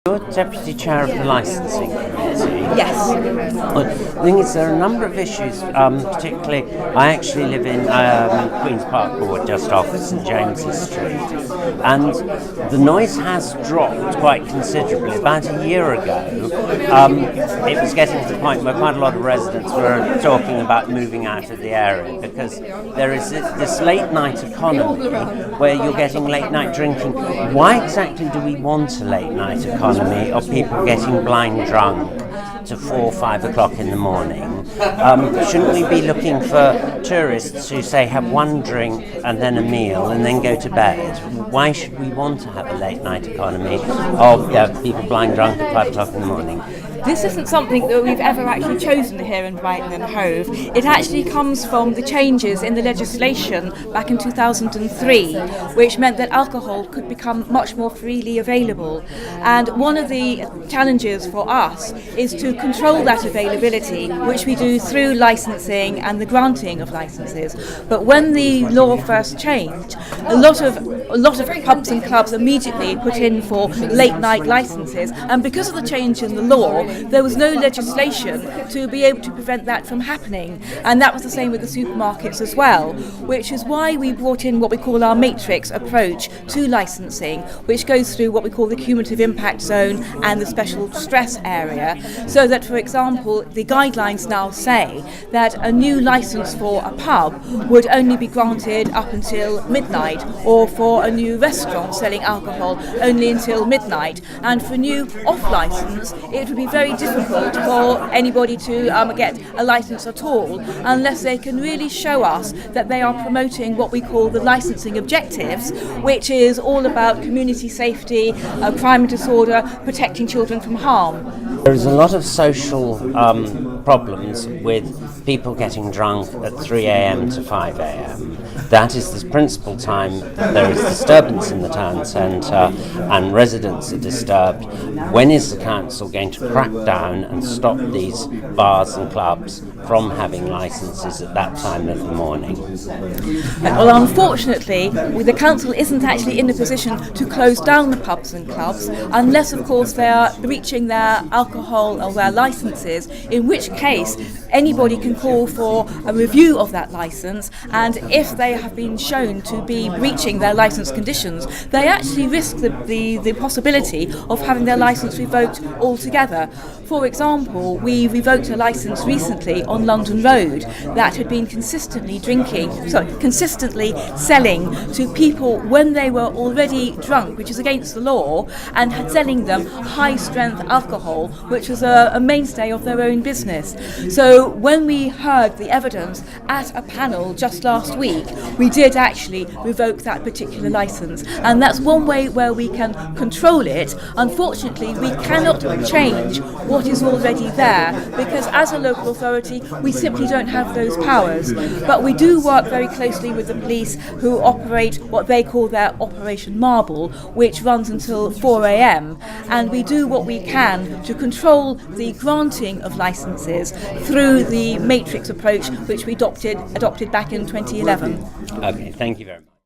You're Deputy Chair of the Licensing Committee. Yes. The thing is, there are a number of issues, particularly, I actually live in Queen's Park Ward, just off St James's Street, and the noise has dropped quite considerably. About a year ago, it was getting to the point where quite a lot of residents were talking about moving out of the area because there is this late night economy where you're getting late night drinking. Why exactly do we want a late night economy of people getting blind drunk to 4 or 5 o'clock in the morning? Shouldn't we be looking for tourists who, say, have one drink and then a meal and then go to bed? Why should we want to have a late night economy of people blind drunk at 5 o'clock in the morning? This isn't something that we've ever actually chosen here in Brighton and Hove. It actually comes from the changes in the legislation back in 2003, which meant that alcohol could become much more freely available. And one of the challenges for us is to control that availability, which we do through licensing and the granting of licenses. But when the law first changed, a lot of pubs and clubs immediately put in for late night licenses, and because of the change in the law, there was no legislation to be able to prevent that from happening. And that was the same with the supermarkets as well, which is why we brought in what we call our matrix approach to licensing, which goes through what we call the cumulative impact zone and the special stress area, so that, for example, the guidelines now say that a new license for a pub would only be granted up until midnight, or for a new restaurant selling alcohol only until midnight. And for new off-license, it would be very difficult for anybody to get a license at all unless they can really show us that they are promoting what we call the licensing objectives, which is all about community safety, crime and disorder, protecting children from harm. There is a lot of social problems with people getting drunk at 3 a.m. to 5 a.m. That is the principal time that there is disturbance in the town centre and residents are disturbed. When is the council going to crack down and stop these bars and clubs from having licences at that time of the morning? Well, unfortunately, the council isn't actually in a position to close down the pubs and clubs unless, of course, they are breaching their alcohol or their licences, in which case anybody can call for a review of that licence, and if they have been shown to be breaching their licence conditions, they actually risk the possibility of having their licence revoked altogether. For example, we revoked a licence recently on London Road that had been consistently selling to people when they were already drunk, which is against the law, and had selling them high-strength alcohol, which was a mainstay of their own business. So when we heard the evidence at a panel just last week, we did actually revoke that particular licence, and that's one way where we can control it. Unfortunately, we cannot change what is already there, because as a local authority we simply don't have those powers. But we do work very closely with the police, who operate what they call their Operation Marble, which runs until 4 a.m, and we do what we can to control the granting of licences through the matrix approach, which we adopted back in 2011. Okay, thank you very much.